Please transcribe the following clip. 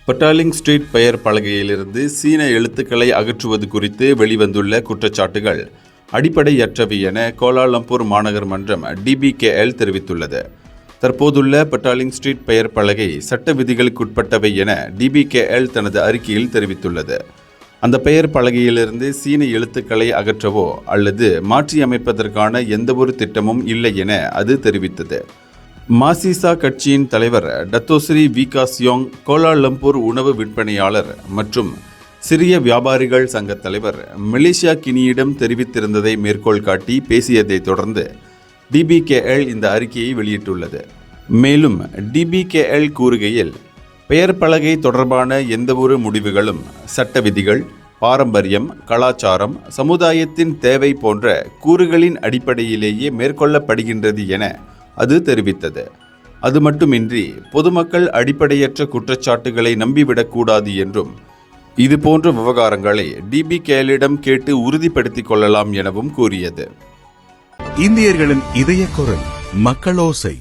Petaling street பெயர் பலகையிலிருந்து சீன எழுத்துக்களை அகற்றுவது குறித்து வெளிவந்துள்ள குற்றச்சாட்டுகள் அடிப்படையற்றவை என கோலாலம்பூர் மாநகர் மன்றம் DBKL தெரிவித்துள்ளது. தற்போதுள்ள பட்டாலிங் ஸ்ட்ரீட் பெயர் பலகை சட்ட விதிகளுக்குட்பட்டவை என DBKL தனது அறிக்கையில் தெரிவித்துள்ளது. அந்த பெயர் பலகையிலிருந்து சீன எழுத்துக்களை அகற்றவோ அல்லது மாற்றியமைப்பதற்கான எந்தவொரு திட்டமும் இல்லை என அது தெரிவித்தது. மாசிசா கட்சியின் தலைவர் டத்தோஸ்ரீ விகாஸ்யோங், கோலாலம்பூர் உணவு விற்பனையாளர் மற்றும் சிறிய வியாபாரிகள் சங்க தலைவர் மலேசியா கினியிடம் தெரிவித்திருந்ததை மேற்கோள் காட்டி பேசியதை தொடர்ந்து DBKL இந்த அறிக்கையை வெளியிட்டுள்ளது. மேலும் DBKL கூறுகையில், பெயர் பலகை தொடர்பான எந்தவொரு முடிவுகளும் சட்ட விதிகள், பாரம்பரியம், கலாச்சாரம், சமுதாயத்தின் தேவை போன்ற கூறுகளின் அடிப்படையிலேயே மேற்கொள்ளப்படுகின்றது என அது தெரிவித்தது. அது மட்டுமின்றி பொதுமக்கள் அடிப்படையற்ற குற்றச்சாட்டுகளை நம்பிவிடக்கூடாது என்றும், இதுபோன்ற விவகாரங்களை DBKLிடம் கேட்டு உறுதிப்படுத்திக் கொள்ளலாம் எனவும் கூறியது. இந்தியர்களின் இதய குரல் மக்களோசை.